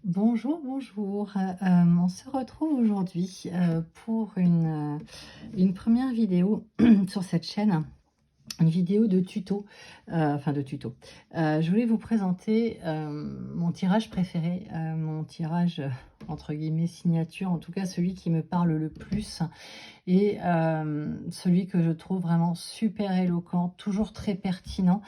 Bonjour, bonjour. On se retrouve aujourd'hui pour une première vidéo sur cette chaîne, une vidéo de tuto, enfin de tuto. Je voulais vous présenter mon tirage préféré, mon tirage entre guillemets signature, en tout cas celui qui me parle le plus et celui que je trouve vraiment super éloquent, toujours très pertinent.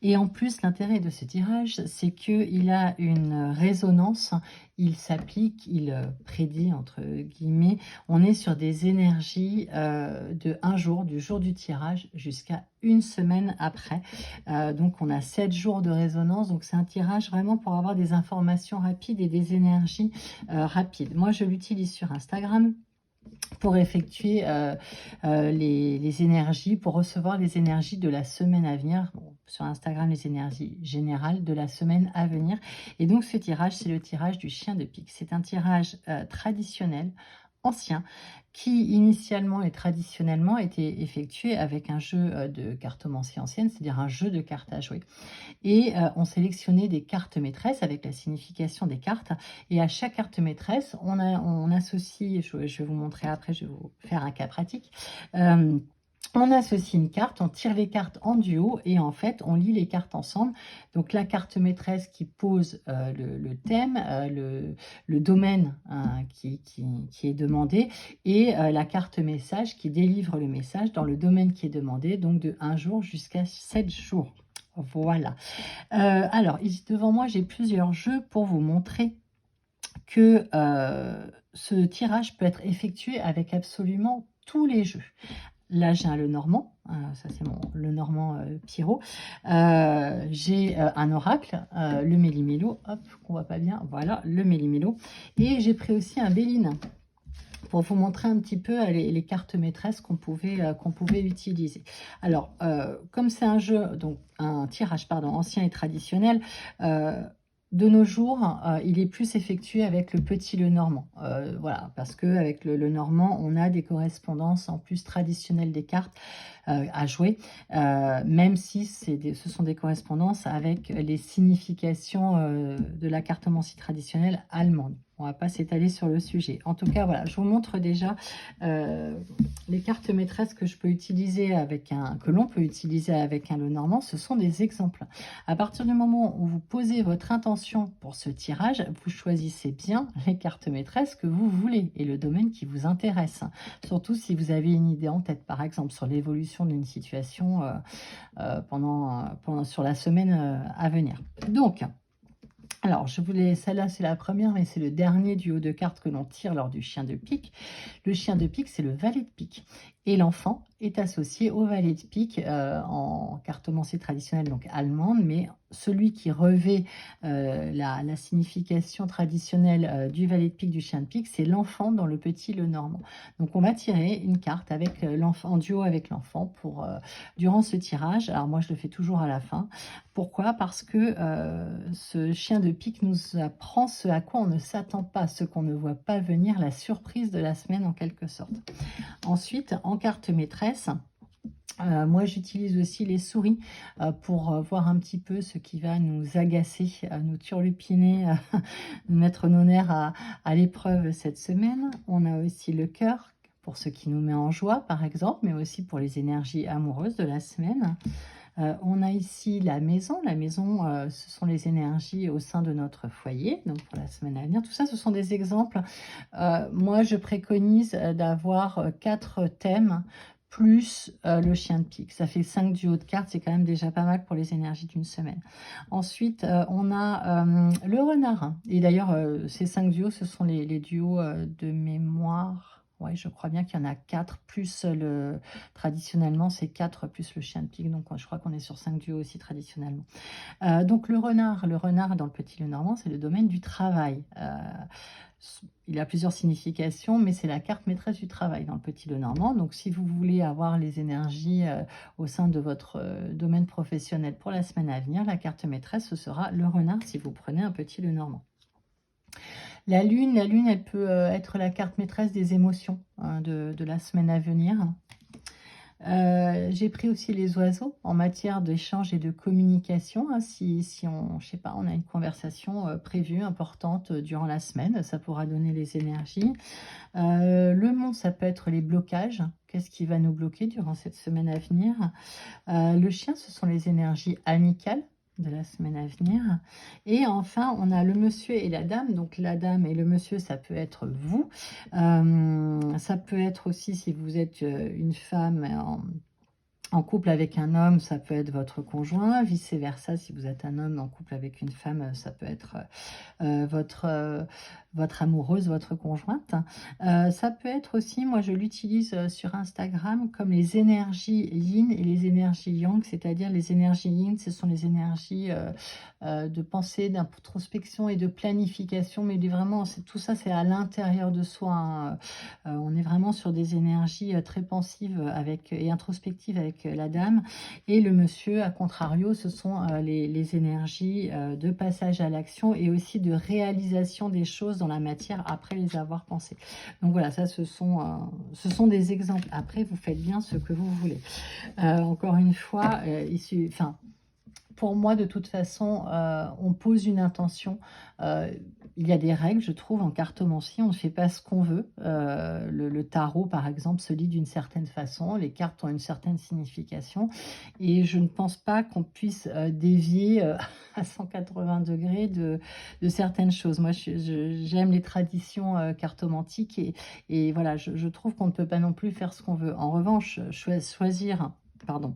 Et en plus, l'intérêt de ce tirage, c'est qu'il a une résonance, il s'applique, il prédit, entre guillemets, on est sur des énergies de un jour, du jour du tirage jusqu'à une semaine après. Donc on a 7 jours de résonance, donc c'est un tirage vraiment pour avoir des informations rapides et des énergies rapides. Moi, je l'utilise sur Instagram pour effectuer les énergies, pour recevoir les énergies de la semaine à venir. Bon, sur Instagram, les énergies générales de la semaine à venir. Et donc, ce tirage, c'est le tirage du chien de pique. C'est un tirage traditionnel, ancien, qui initialement et traditionnellement était effectué avec un jeu de cartomancie ancienne, c'est-à-dire un jeu de cartes à jouer. Et on sélectionnait des cartes maîtresses avec la signification des cartes. Et à chaque carte maîtresse, on associe, je vais vous montrer après, je vais vous faire un cas pratique. On associe une carte, on tire les cartes en duo et en fait, on lit les cartes ensemble. Donc, la carte maîtresse qui pose le thème, le domaine qui est demandé et la carte message qui délivre le message dans le domaine qui est demandé, donc de 1 jour jusqu'à 7 jours. Voilà. Alors, ici devant moi, j'ai plusieurs jeux pour vous montrer que ce tirage peut être effectué avec absolument tous les jeux. Là, j'ai un Lenormand, ça c'est mon Lenormand Pierrot. J'ai un oracle, le Méli-Mélo, hop, qu'on voit pas bien, voilà, le Méli-Mélo. Et j'ai pris aussi un Béline pour vous montrer un petit peu les cartes maîtresses qu'on pouvait utiliser. Alors, comme c'est un jeu, donc un tirage, pardon, ancien et traditionnel, de nos jours, il est plus effectué avec le petit Lenormand. Voilà, parce qu'avec le Lenormand, on a des correspondances en plus traditionnelles des cartes à jouer, même si ce sont des correspondances avec les significations de la cartomancie traditionnelle allemande. On ne va pas s'étaler sur le sujet. En tout cas, voilà, je vous montre déjà les cartes maîtresses que je peux utiliser que l'on peut utiliser avec un Lenormand. Ce sont des exemples. À partir du moment où vous posez votre intention pour ce tirage, vous choisissez bien les cartes maîtresses que vous voulez et le domaine qui vous intéresse. Surtout si vous avez une idée en tête, par exemple sur l'évolution d'une situation sur la semaine à venir. Donc, alors, celle-là, c'est la première, mais c'est le dernier duo de cartes que l'on tire lors du chien de pique. Le chien de pique, c'est le valet de pique. Et l'enfant est associé au valet de pique en cartomancie traditionnelle, donc allemande, mais celui qui revêt la signification traditionnelle du valet de pique, du chien de pique, c'est l'enfant dans le petit Lenormand. Donc, on va tirer une carte avec l'enfant, en duo avec l'enfant durant ce tirage. Alors, moi, je le fais toujours à la fin. Pourquoi? Parce que ce chien de pique nous apprend ce à quoi on ne s'attend pas, ce qu'on ne voit pas venir, la surprise de la semaine en quelque sorte. Ensuite, en carte maîtresse, moi j'utilise aussi les souris pour voir un petit peu ce qui va nous agacer, nous turlupiner, mettre nos nerfs à l'épreuve cette semaine. On a aussi le cœur pour ce qui nous met en joie par exemple, mais aussi pour les énergies amoureuses de la semaine. On a ici la maison. La maison, ce sont les énergies au sein de notre foyer, donc pour la semaine à venir. Tout ça, ce sont des exemples. Moi, je préconise d'avoir 4 thèmes plus le chien de pique. Ça fait 5 duos de cartes, c'est quand même déjà pas mal pour les énergies d'une semaine. Ensuite, on a le renard. Et d'ailleurs, ces 5 duos, ce sont les duos de mémoire. Oui, je crois bien qu'il y en a 4 plus traditionnellement, c'est 4 plus le chien de pique. Donc, je crois qu'on est sur 5 duos aussi traditionnellement. Donc, le renard dans le petit Lenormand, c'est le domaine du travail. Il a plusieurs significations, mais c'est la carte maîtresse du travail dans le petit Lenormand. Donc, si vous voulez avoir les énergies au sein de votre domaine professionnel pour la semaine à venir, la carte maîtresse, ce sera le renard si vous prenez un petit Lenormand. La lune, elle peut être la carte maîtresse des émotions de la semaine à venir. J'ai pris aussi les oiseaux en matière d'échange et de communication, hein. Si on, je sais pas, on a une conversation prévue, importante durant la semaine, ça pourra donner les énergies. Le mont, ça peut être les blocages. Qu'est-ce qui va nous bloquer durant cette semaine à venir? Le chien, ce sont les énergies amicales de la semaine à venir. Et enfin, on a le monsieur et la dame. Donc la dame et le monsieur, ça peut être vous. Ça peut être aussi si vous êtes une femme en couple avec un homme, ça peut être votre conjoint. Vice versa, si vous êtes un homme en couple avec une femme, ça peut être votre amoureuse, votre conjointe. Ça peut être aussi, moi je l'utilise sur Instagram comme les énergies yin et les énergies yang, c'est-à-dire les énergies yin, ce sont les énergies de pensée, d'introspection et de planification, mais vraiment, tout ça c'est à l'intérieur de soi, hein. On est vraiment sur des énergies très pensives et introspectives avec la dame, et le monsieur, à contrario, ce sont les énergies de passage à l'action et aussi de réalisation des choses dans la matière après les avoir pensées. Donc voilà, ça ce sont des exemples. Après, vous faites bien ce que vous voulez. Encore une fois, pour moi, de toute façon, on pose une intention. Il y a des règles, je trouve, en cartomancie. On ne fait pas ce qu'on veut. Le tarot, par exemple, se lit d'une certaine façon. Les cartes ont une certaine signification. Et je ne pense pas qu'on puisse dévier à 180 degrés de certaines choses. Moi, j'aime les traditions cartomantiques. Et voilà, je trouve qu'on ne peut pas non plus faire ce qu'on veut. En revanche, choisir... Pardon.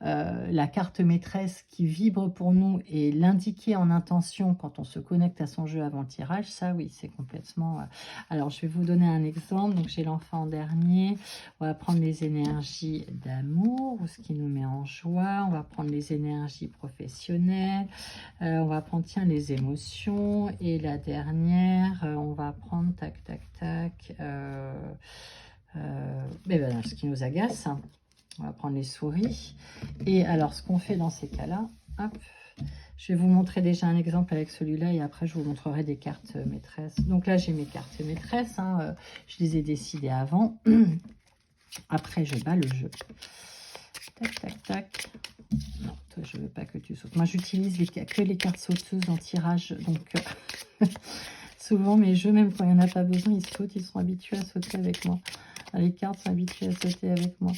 La carte maîtresse qui vibre pour nous et l'indiquer en intention quand on se connecte à son jeu avant le tirage, ça oui, c'est complètement... Alors, je vais vous donner un exemple. Donc, j'ai l'enfant en dernier. On va prendre les énergies d'amour, ou ce qui nous met en joie. On va prendre les énergies professionnelles. On va prendre, tiens, les émotions. Et la dernière, on va prendre, tac, tac, tac, ce qui nous agace. On va prendre les souris. Et alors, ce qu'on fait dans ces cas-là, hop, je vais vous montrer déjà un exemple avec celui-là et après, je vous montrerai des cartes maîtresses. Donc là, j'ai mes cartes maîtresses, hein, je les ai décidées avant. Après, je bats le jeu. Tac, tac, tac. Non, toi, je veux pas que tu sautes. Moi, j'utilise que les cartes sauteuses en tirage. Donc, souvent, mes jeux, même quand il n'y en a pas besoin, ils sautent. Ils sont habitués à sauter avec moi. Les cartes sont habituées à sauter avec moi.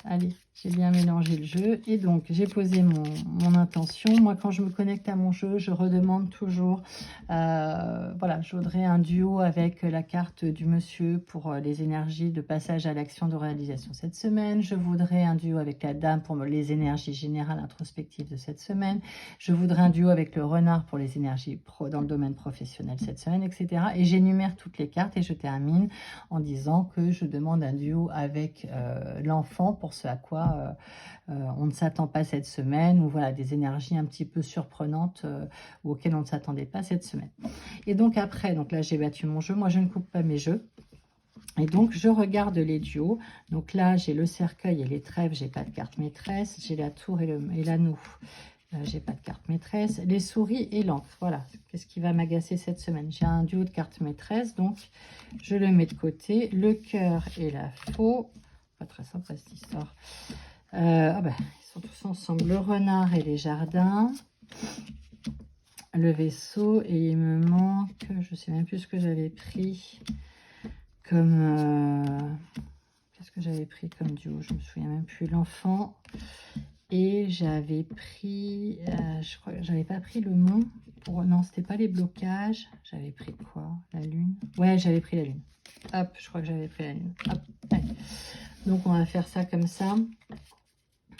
Allez, j'ai bien mélangé le jeu. Et donc, j'ai posé mon intention. Moi, quand je me connecte à mon jeu, je redemande toujours, voilà, je voudrais un duo avec la carte du monsieur pour les énergies de passage à l'action de réalisation cette semaine. Je voudrais un duo avec la dame pour les énergies générales introspectives de cette semaine. Je voudrais un duo avec le renard pour les énergies dans le domaine professionnel cette semaine, etc. Et j'énumère toutes les cartes et je termine en disant que je demande un duo avec l'enfant pour ce à quoi on ne s'attend pas cette semaine, ou voilà, des énergies un petit peu surprenantes auxquelles on ne s'attendait pas cette semaine. Et donc après, donc là j'ai battu mon jeu, moi je ne coupe pas mes jeux. Et donc, je regarde les duos. Donc là, j'ai le cercueil et les trèfles, j'ai pas de carte maîtresse. J'ai la tour et l'anneau. J'ai pas de carte maîtresse. Les souris et l'encre. Voilà. Qu'est-ce qui va m'agacer cette semaine? J'ai un duo de cartes maîtresse. Donc, je le mets de côté. Le cœur et la faux. Pas très sympa cette histoire. Ils sont tous ensemble. Le renard et les jardins. Le vaisseau. Et il me manque... Je sais même plus ce que j'avais pris comme... Qu'est-ce que j'avais pris comme duo? Je me souviens même plus. L'enfant. Et j'avais pris, je crois que j'avais pas pris le mont. Non, c'était pas les blocages. J'avais pris quoi? La lune. Ouais, j'avais pris la lune. Hop, je crois que j'avais pris la lune. Hop, allez. Donc, on va faire ça comme ça.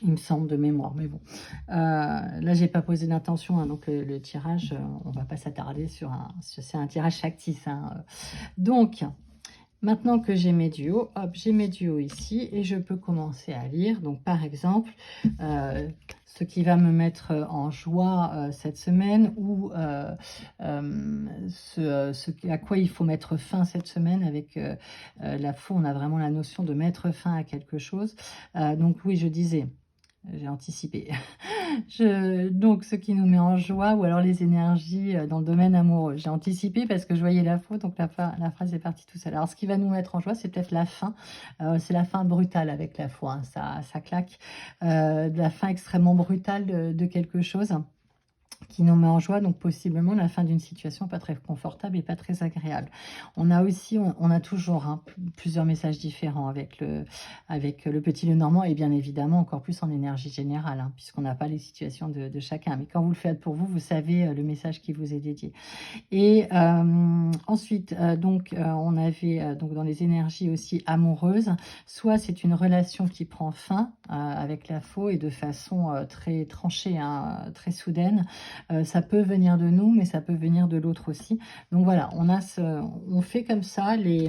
Il me semble de mémoire, mais bon. Là, j'ai pas posé d'intention, hein, donc le tirage, on va pas s'attarder sur c'est un tirage factice, hein. Donc, maintenant que j'ai mes duos, hop, j'ai mes duos ici et je peux commencer à lire. Donc, par exemple, ce qui va me mettre en joie cette semaine, ou ce à quoi il faut mettre fin cette semaine. Avec la faux, on a vraiment la notion de mettre fin à quelque chose. Donc oui, je disais, j'ai anticipé. Donc, ce qui nous met en joie, ou alors les énergies dans le domaine amoureux. J'ai anticipé parce que je voyais la faute, donc la phrase est partie tout seul. Alors, ce qui va nous mettre en joie, c'est peut-être la fin. C'est la fin brutale avec la foi, hein, ça claque. De la fin extrêmement brutale de quelque chose qui nous met en joie, donc possiblement la fin d'une situation pas très confortable et pas très agréable. On a aussi, on a toujours hein, plusieurs messages différents avec le petit Lenormand, et bien évidemment encore plus en énergie générale, hein, puisqu'on n'a pas les situations de chacun. Mais quand vous le faites pour vous, vous savez le message qui vous est dédié. Et ensuite, on avait donc dans les énergies aussi amoureuses, soit c'est une relation qui prend fin avec la faux et de façon très tranchée, hein, très soudaine. Ça peut venir de nous, mais ça peut venir de l'autre aussi. Donc voilà, on fait comme ça les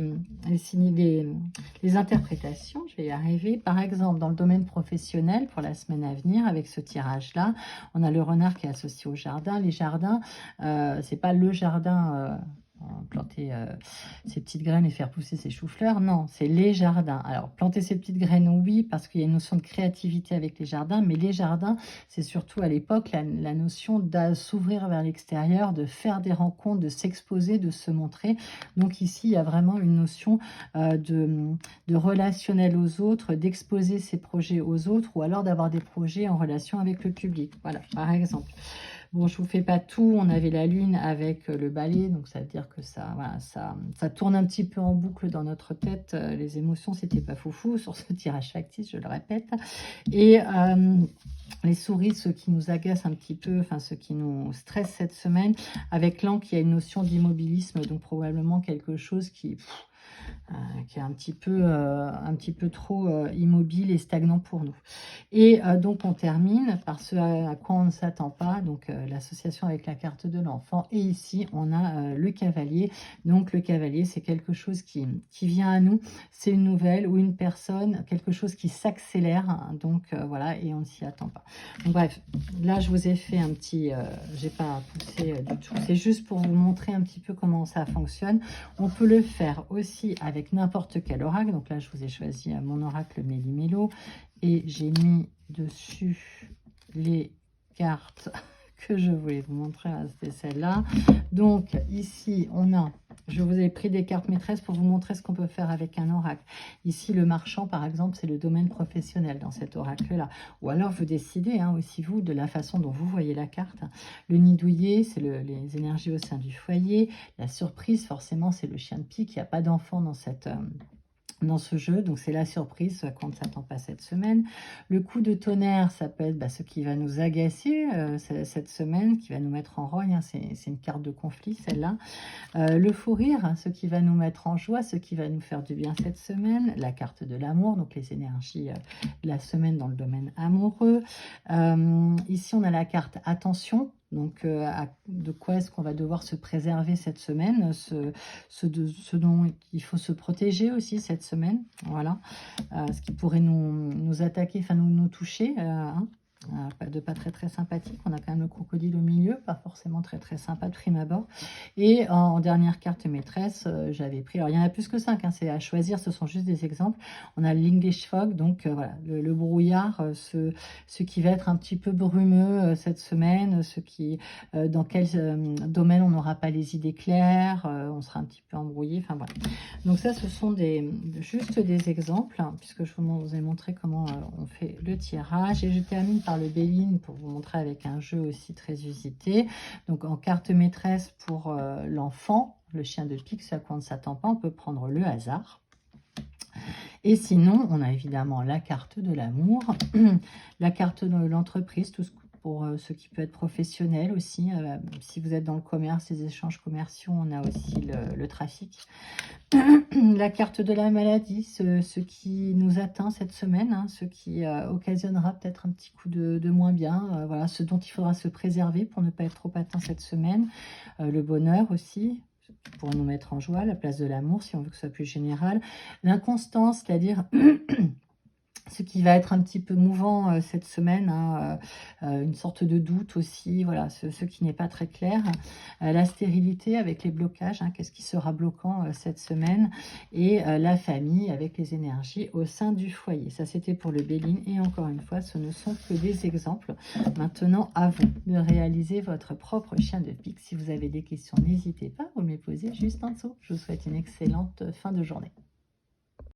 interprétations. Je vais y arriver. Par exemple, dans le domaine professionnel, pour la semaine à venir, avec ce tirage-là, on a le renard qui est associé au jardin. Les jardins, c'est pas le jardin... planter ses petites graines et faire pousser ses choux-fleurs, non, c'est les jardins. Alors, planter ses petites graines, oui, parce qu'il y a une notion de créativité avec les jardins, mais les jardins, c'est surtout à l'époque la notion de s'ouvrir vers l'extérieur, de faire des rencontres, de s'exposer, de se montrer. Donc ici, il y a vraiment une notion de relationnel aux autres, d'exposer ses projets aux autres, ou alors d'avoir des projets en relation avec le public. Voilà, par exemple. Bon, je vous fais pas tout. On avait la lune avec le balai, donc ça veut dire que ça, voilà, ça tourne un petit peu en boucle dans notre tête. Les émotions, c'était pas foufou sur ce tirage factice, je le répète. Et les souris, ceux qui nous agacent un petit peu, enfin ceux qui nous stressent cette semaine, avec l'encre, il y a une notion d'immobilisme, donc probablement quelque chose qui est un petit peu trop immobile et stagnant pour nous. Et donc on termine par ce à quoi on ne s'attend pas, donc l'association avec la carte de l'enfant. Et ici on a le cavalier. Donc le cavalier, c'est quelque chose qui vient à nous, c'est une nouvelle ou une personne, quelque chose qui s'accélère, hein, donc voilà, et on ne s'y attend pas. Donc bref, là je vous ai fait un petit, j'ai pas poussé du tout, c'est juste pour vous montrer un petit peu comment ça fonctionne. On peut le faire aussi avec n'importe quel oracle. Donc là, je vous ai choisi mon oracle Méli-Mélo et j'ai mis dessus les cartes que je voulais vous montrer. C'était celle-là. Donc ici, je vous ai pris des cartes maîtresses pour vous montrer ce qu'on peut faire avec un oracle. Ici, le marchand, par exemple, c'est le domaine professionnel dans cet oracle-là. Ou alors, vous décidez aussi, vous, de la façon dont vous voyez la carte. Le nid douillet, c'est les énergies au sein du foyer. La surprise, forcément, c'est le chien de pique. Il n'y a pas d'enfant dans ce jeu, donc c'est la surprise qu'on ne s'attend pas cette semaine. Le coup de tonnerre, ça peut être ce qui va nous agacer cette semaine, qui va nous mettre en rogne, hein, c'est une carte de conflit celle-là. Le fou rire, ce qui va nous mettre en joie, ce qui va nous faire du bien cette semaine. La carte de l'amour, donc les énergies de la semaine dans le domaine amoureux. Ici on a la carte attention. Donc, de quoi est-ce qu'on va devoir se préserver cette semaine, ce dont il faut se protéger aussi cette semaine, voilà, ce qui pourrait nous attaquer, enfin nous toucher, de pas très très sympathique. On a quand même le crocodile au milieu, pas forcément très très sympa de prime abord. Et en dernière carte maîtresse, j'avais pris, alors il y en a plus que 5, hein, c'est à choisir, ce sont juste des exemples. On a l'English Fog, donc voilà, le brouillard, ce qui va être un petit peu brumeux cette semaine, dans quel domaine on n'aura pas les idées claires, on sera un petit peu embrouillé, enfin voilà. Donc ça, ce sont juste des exemples, hein, puisque je vous ai montré comment on fait le tirage. Et je termine par le Béline pour vous montrer avec un jeu aussi très usité. Donc en carte maîtresse pour l'enfant, le chien de pique, ce à quoi on ne s'attend pas, on peut prendre le hasard. Et sinon, on a évidemment la carte de l'amour, la carte de l'entreprise, tout ce pour ce qui peut être professionnel aussi. Si vous êtes dans le commerce, les échanges commerciaux, on a aussi le trafic. La carte de la maladie, ce qui nous atteint cette semaine, hein, ce qui occasionnera peut-être un petit coup de moins bien, voilà, ce dont il faudra se préserver pour ne pas être trop atteint cette semaine. Le bonheur aussi, pour nous mettre en joie, la place de l'amour, si on veut que ce soit plus général. L'inconstance, c'est-à-dire Ce qui va être un petit peu mouvant cette semaine, hein, une sorte de doute aussi, voilà, ce qui n'est pas très clair. La stérilité avec les blocages, hein, qu'est-ce qui sera bloquant cette semaine? Et la famille avec les énergies au sein du foyer. Ça, c'était pour le Béline. Et encore une fois, ce ne sont que des exemples. Maintenant, à vous de réaliser votre propre chien de pique. Si vous avez des questions, n'hésitez pas, vous me les posez juste en dessous. Je vous souhaite une excellente fin de journée.